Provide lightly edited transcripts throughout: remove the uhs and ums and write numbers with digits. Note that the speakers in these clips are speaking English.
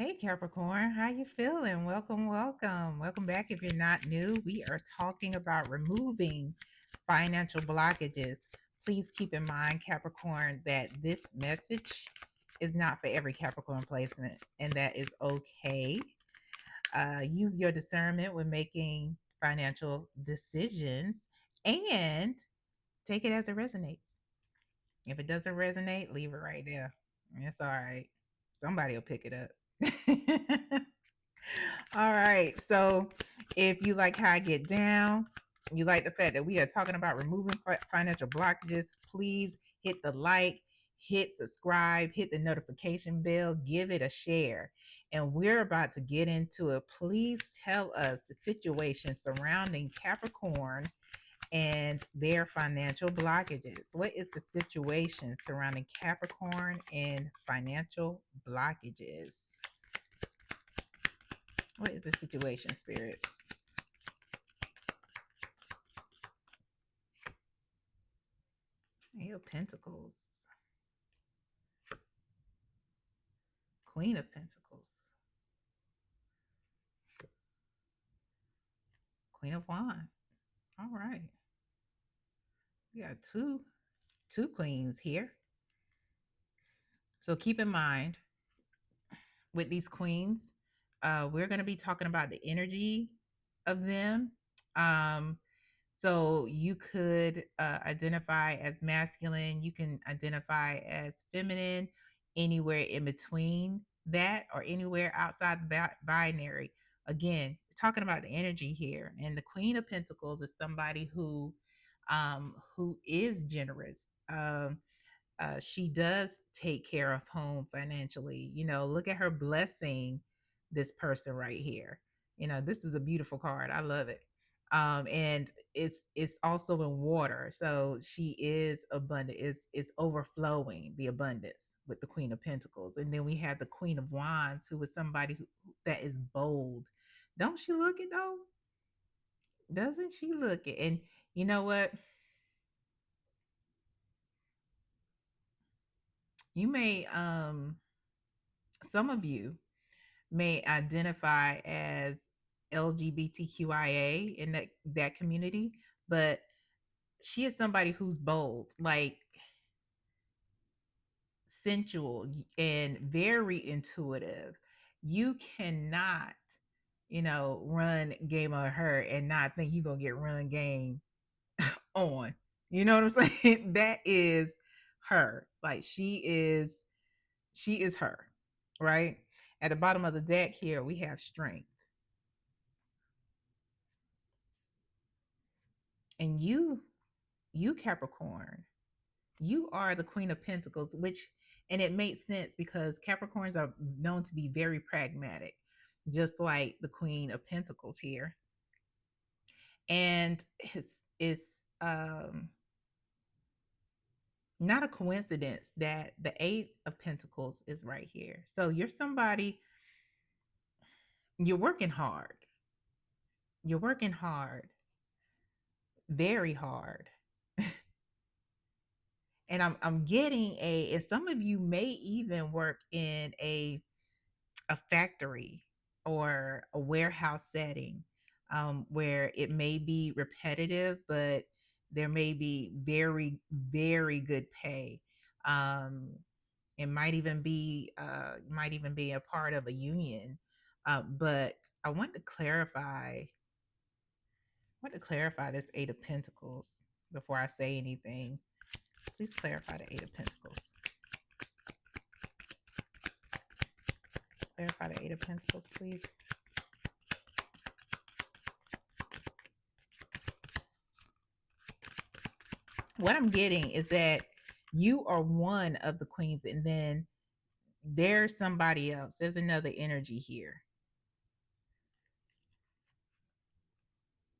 Hey Capricorn, how you feeling? Welcome, welcome. Welcome back. If you're not new, we are talking about removing financial blockages. Please keep in mind, Capricorn, that this message is not for every Capricorn placement, and that is okay. Use your discernment when making financial decisions and take it as it resonates. If it doesn't resonate, leave it right there. It's all right. Somebody will pick it up. All right. So if you like how I get down, you like the fact that we are talking about removing financial blockages, please hit the like, hit subscribe, hit the notification bell, give it a share. And we're about to get into it. Please tell us the situation surrounding Capricorn and their financial blockages. What is the situation surrounding Capricorn and financial blockages? What is the situation, Spirit? Eight of Pentacles, Queen of Pentacles, Queen of Wands. All right, we got two queens here. So keep in mind with these queens, we're going to be talking about the energy of them. Um, so you could identify as masculine, you can identify as feminine, anywhere in between that or anywhere outside the binary. Again, we're talking about the energy here, and the Queen of Pentacles is somebody who is generous. She does take care of home financially. Look at her blessing this person right here. This is a beautiful card. I love it. And it's also in water, so she is abundant. It's overflowing the abundance with the Queen of Pentacles, and then we have the Queen of Wands, who is somebody that is bold. Don't she look it though? Doesn't she look it? And you know what? You may some of you may identify as LGBTQIA in that community, but she is somebody who's bold, like sensual and very intuitive. You cannot, run game on her and not think you're gonna get run game on. You know what I'm saying? That is her. Like she is her, right? At the bottom of the deck here, we have strength. And you Capricorn, you are the Queen of Pentacles, which and it makes sense because Capricorns are known to be very pragmatic, just like the Queen of Pentacles here. And it's um not a coincidence that the Eight of Pentacles is right here. So you're somebody, you're working hard. You're working hard, very hard. And I'm getting and some of you may even work in a factory or a warehouse setting, where it may be repetitive, but there may be very, very good pay. Um, it might even be a part of a union. But I want to clarify. This Eight of Pentacles before I say anything. Please clarify the Eight of Pentacles. Clarify the Eight of Pentacles, please. What I'm getting is that you are one of the queens, and then there's somebody else. There's another energy here.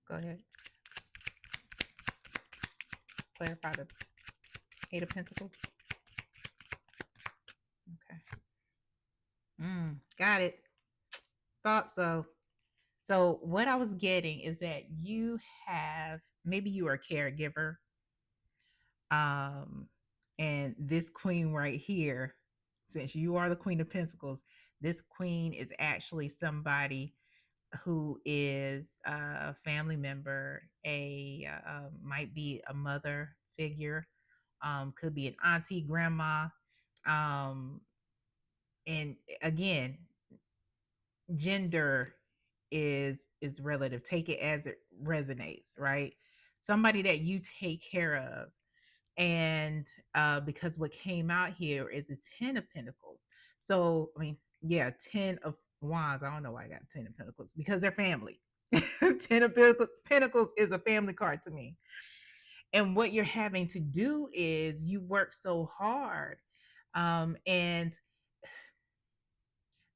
Go ahead. Clarify the Eight of Pentacles. Okay. Got it. Thought so. So what I was getting is that you have, maybe you are a caregiver. Um, and this queen right here, since you are the Queen of Pentacles, This queen is actually somebody who is a family member, might be a mother figure, could be an auntie, grandma, um, and again, gender is relative. Take it as it resonates, right? Somebody that you take care of, and because what came out here is the 10 of Pentacles. So I mean, yeah, 10 of Wands. I don't know why I got 10 of Pentacles, because they're family. 10 of Pentacles is a family card to me. And what you're having to do is you work so hard, and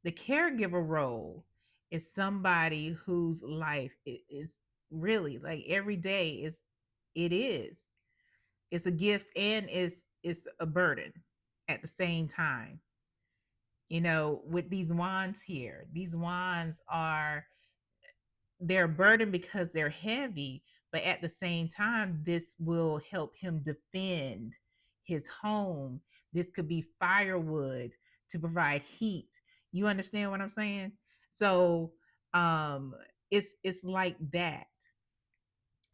the caregiver role is somebody whose life is really like every day is it's a gift, and it's a burden at the same time. With these wands here, these wands are, they're a burden because they're heavy, but at the same time, this will help him defend his home. This could be firewood to provide heat. You understand what I'm saying? So um it's like that.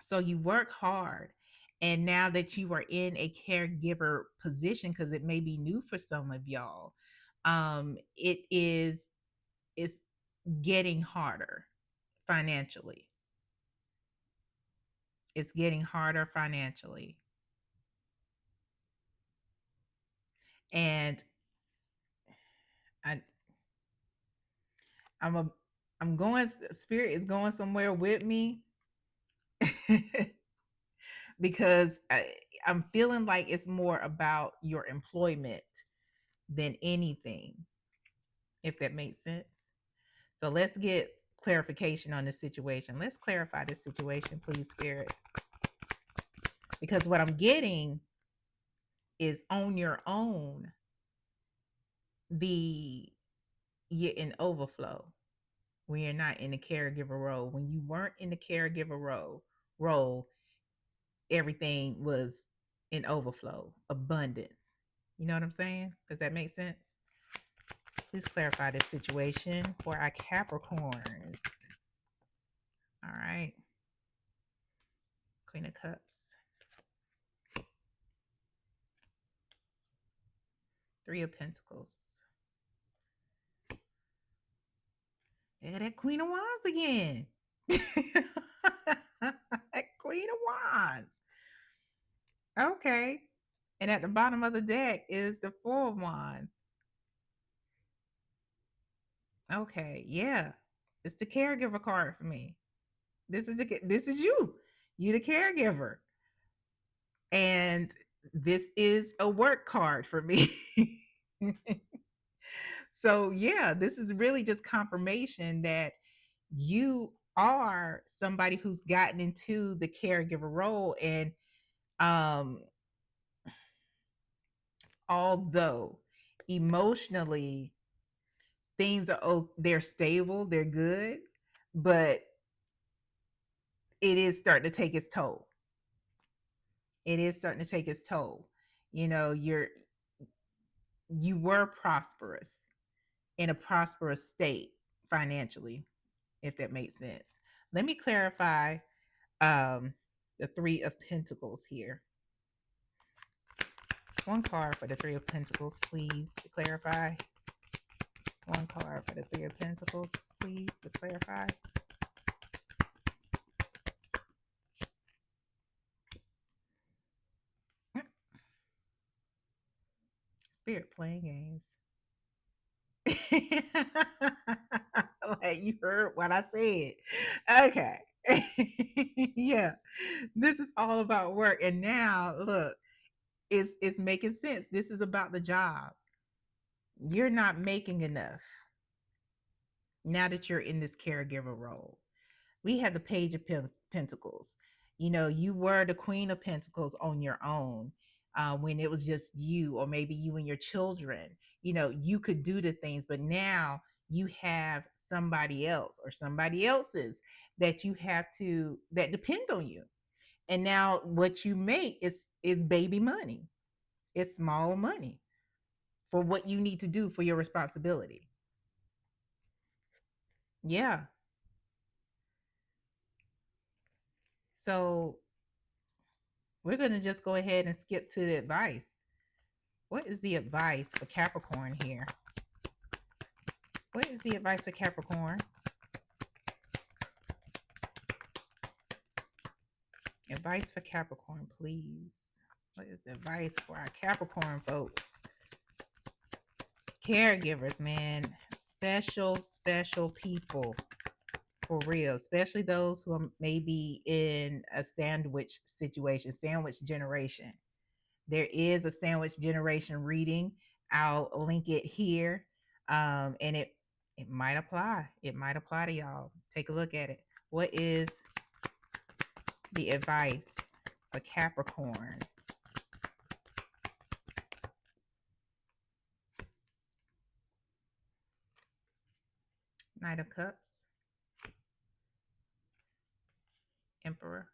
So you work hard, and now that you are in a caregiver position, because it may be new for some of y'all, it's getting harder financially. It's getting harder financially. And I I'm a I'm going, spirit is going somewhere with me. Because I'm feeling like it's more about your employment than anything, if that makes sense. So let's get clarification on this situation. Let's clarify this situation, please, spirit. Because what I'm getting is on your own, the you're in overflow when you're not in the caregiver role. When you weren't in the caregiver role, everything was in overflow, abundance. You know what I'm saying? Does that make sense? Please clarify this situation for our Capricorns. All right. Queen of Cups. Three of Pentacles. Yeah, that Queen of Wands again. That Queen of Wands. Okay. And at the bottom of the deck is the Four of Wands. Okay. Yeah. It's the caregiver card for me. This is you. You the caregiver. And this is a work card for me. So yeah, this is really just confirmation that you are somebody who's gotten into the caregiver role. And um although emotionally things are, they're stable, they're good, but it is starting to take its toll. It is starting to take its toll. You were prosperous, in a prosperous state financially, if that makes sense. Let me clarify um the Three of Pentacles here. One card for the Three of Pentacles, please, to clarify. One card for the Three of Pentacles, please, to clarify. Spirit playing games. Like, you heard what I said. Okay. Yeah. This is all about work. And now look, it's making sense. This is about the job. You're not making enough now that you're in this caregiver role. We had the Page of Pentacles. You were the Queen of Pentacles on your own, when it was just you, or maybe you and your children. You could do the things, but now you have somebody else, or somebody else's, that you have to, that depend on you. And now what you make is baby money. It's small money for what you need to do for your responsibility. Yeah. So we're going to just go ahead and skip to the advice. What is the advice for Capricorn here? What is the advice for Capricorn? Advice for Capricorn, please. What is advice for our Capricorn folks? Caregivers, man. Special, special people. For real. Especially those who are maybe in a sandwich situation, sandwich generation. There is a sandwich generation reading. I'll link it here. And it might apply. It might apply to y'all. Take a look at it. What is the advice for Capricorn? Knight of Cups, Emperor.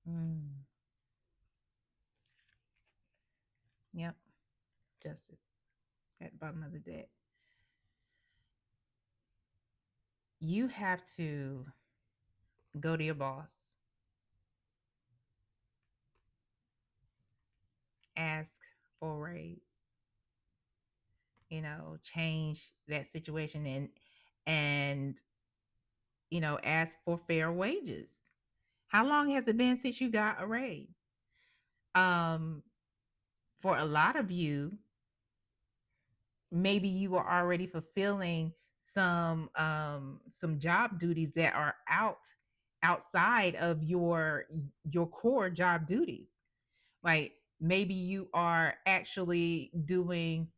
Mm, yep, Justice at the bottom of the deck. You have to go to your boss, ask for a raise, change that situation and ask for fair wages. How long has it been since you got a raise? Um, for a lot of you, maybe you are already fulfilling some job duties that are outside of your core job duties. Like maybe you are actually doing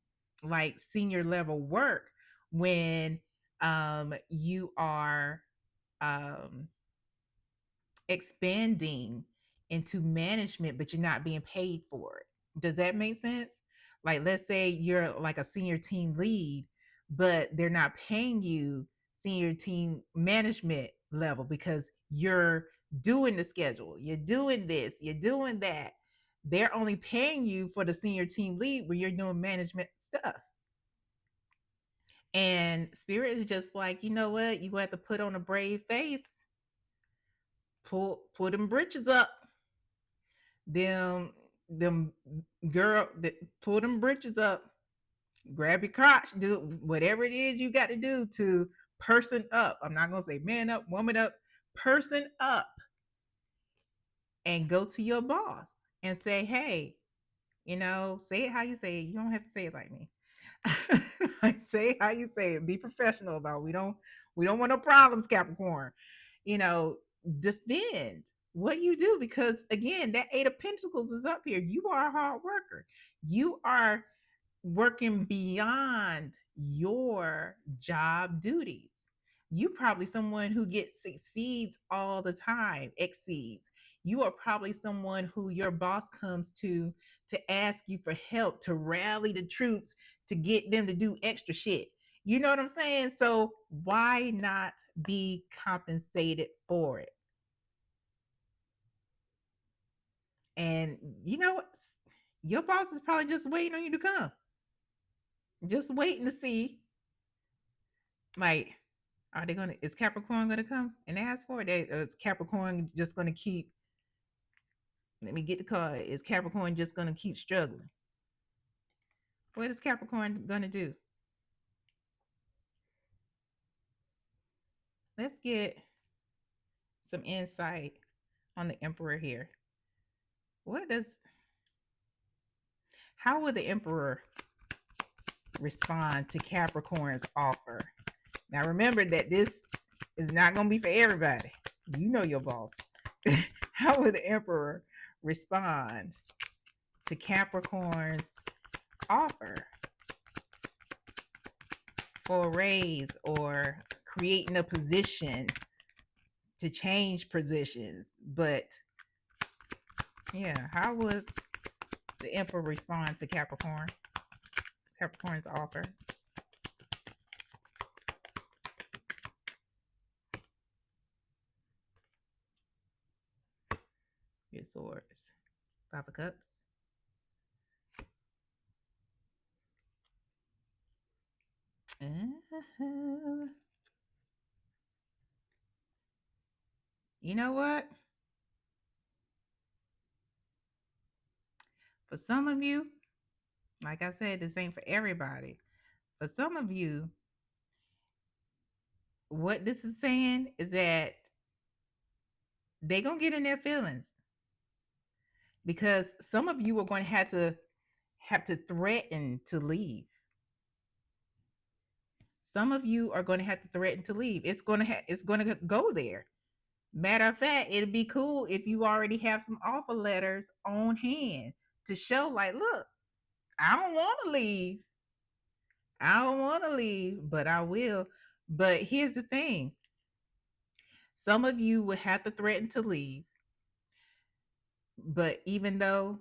like senior level work when you are um expanding into management, but you're not being paid for it. Does that make sense? Like, let's say you're like a senior team lead, but they're not paying you senior team management level because you're doing the schedule, you're doing this, you're doing that. They're only paying you for the senior team lead when you're doing management stuff. And spirit is just like, you know what? You have to put on a brave face, pull them britches up, them girl that pull them britches up, grab your crotch, do whatever it is you got to do to person up. I'm not gonna say man up, woman up, person up, and go to your boss and say, hey, say it how you say it. You don't have to say it like me. Like say how you say it. Be professional about it. We don't want no problems, Capricorn. You know, defend what you do because again, that 8 of Pentacles is up here. You are a hard worker. You are working beyond your job duties. You probably someone who gets succeeds all the time, exceeds. You are probably someone who your boss comes to ask you for help, to rally the troops, to get them to do extra shit. You know what I'm saying? So why not be compensated for it? And you know what? Your boss is probably just waiting on you to come. Just waiting to see, like, are they gonna? Is Capricorn gonna come and ask for it? Or is Capricorn just gonna keep? Let me get the card. Is Capricorn just gonna keep struggling? What is Capricorn gonna do? Let's get some insight on the Emperor here. What does? How will the Emperor respond to Capricorn's offer? Now remember that this is not gonna be for everybody. You know your boss. How will the Emperor respond to Capricorn's offer for a raise or creating a position to change positions? But yeah, how would the Emperor respond to Capricorn's offer? Your swords, 5 of Cups. You know what? For some of you, like I said, this ain't for everybody. For some of you, what this is saying is that they gonna get in their feelings because some of you are going to have to threaten to leave. Some of you are going to have to threaten to leave. It's going to go there. Matter of fact, it'd be cool if you already have some offer letters on hand to show, like, look, I don't want to leave. I don't want to leave, but I will. But here's the thing: some of you would have to threaten to leave, but even though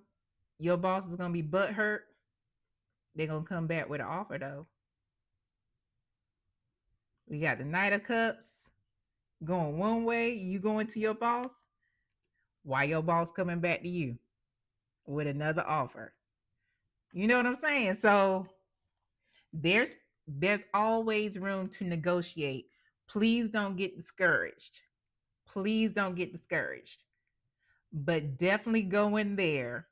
your boss is gonna be butthurt, they're gonna come back with an offer though. We got the Knight of Cups going one way, you going to your boss. Why your boss coming back to you with another offer? You know what I'm saying? So there's there's always room to negotiate. Please don't get discouraged. Please don't get discouraged. But definitely go in there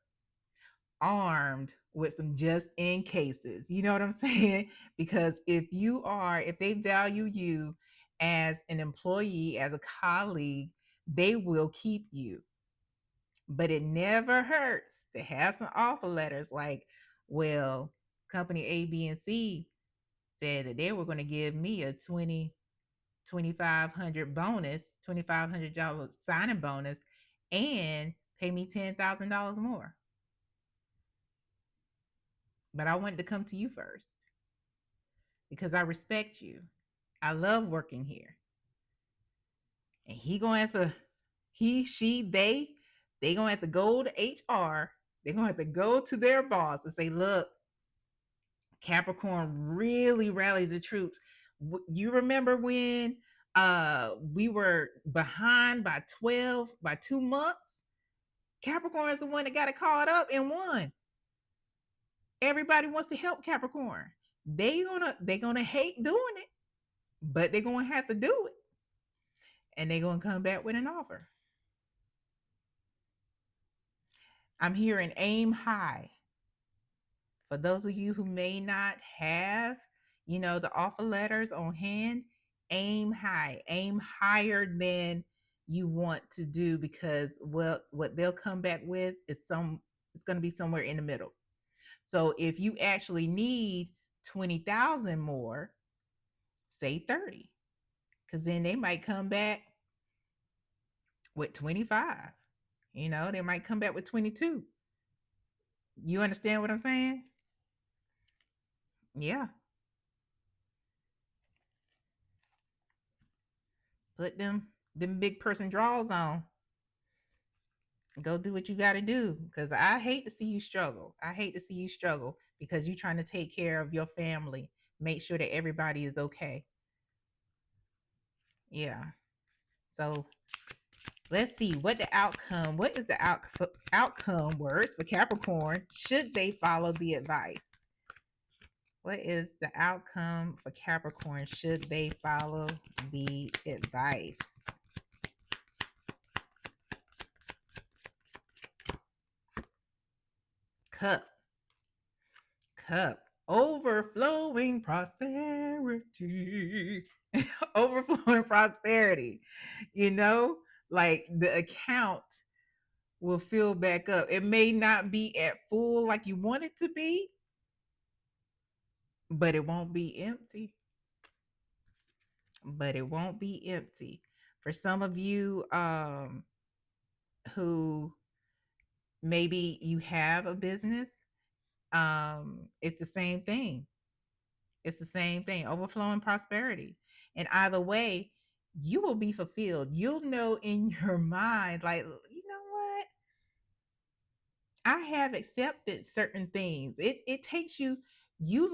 armed with some just in cases. You know what I'm saying? Because if they value you as an employee, as a colleague, they will keep you. But it never hurts to have some offer letters like, well, company A, B, and C said that they were going to give me a 2,500 bonus, $2,500 signing bonus, and pay me $10,000 more. But I wanted to come to you first because I respect you. I love working here. And they gonna have to go to HR. They're gonna have to go to their boss and say, look, Capricorn really rallies the troops. You remember when we were behind by 12 by 2 months? Capricorn is the one that got it caught up and won. Everybody wants to help Capricorn. They gonna hate doing it, but they're gonna have to do it. And they're gonna come back with an offer. I'm hearing aim high. For those of you who may not have, the offer letters on hand, aim high, aim higher than you want to do because, well, what they'll come back with is it's going to be somewhere in the middle. So if you actually need 20,000 more, say 30, because then they might come back with 25. They might come back with 22. You understand what I'm saying? Yeah. Put them big person draws on. Go do what you got to do because I hate to see you struggle. I hate to see you struggle because you're trying to take care of your family, make sure that everybody is okay. Yeah. So let's see what the outcome. What is the outcome words for Capricorn? Should they follow the advice? What is the outcome for Capricorn? Should they follow the advice? Cup. Overflowing prosperity. Overflowing prosperity. You know, like the account will fill back up. It may not be at full like you want it to be, but it won't be empty. But it won't be empty. For some of you who maybe you have a business, it's the same thing. It's the same thing, overflowing prosperity. And either way, you will be fulfilled. You'll know in your mind, like, you know what? I have accepted certain things. It takes you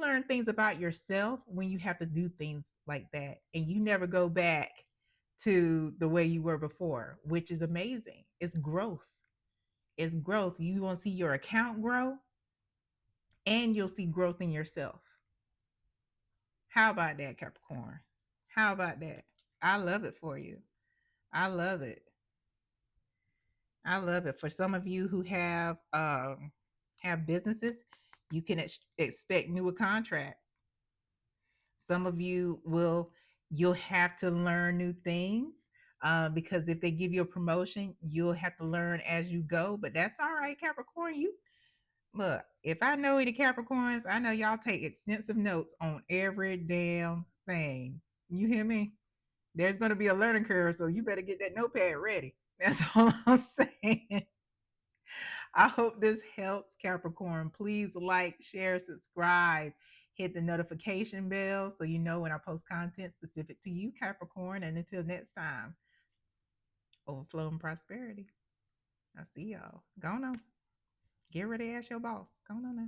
learn things about yourself when you have to do things like that. And you never go back to the way you were before, which is amazing. It's growth. It's growth. You want to see your account grow and you'll see growth in yourself. How about that, Capricorn? How about that? I love it for you. I love it. I love it. For some of you who have businesses, you can expect newer contracts. Some of you will you'll have to learn new things because if they give you a promotion, you'll have to learn as you go. But that's all right, Capricorn. You look. If I know any Capricorns, I know y'all take extensive notes on every damn thing. You hear me? There's going to be a learning curve, so you better get that notepad ready. That's all I'm saying. I hope this helps, Capricorn. Please like, share, subscribe, hit the notification bell so you know when I post content specific to you, Capricorn. And until next time, overflow and prosperity. I see y'all. Go on. Get ready to ask your boss. Go on now.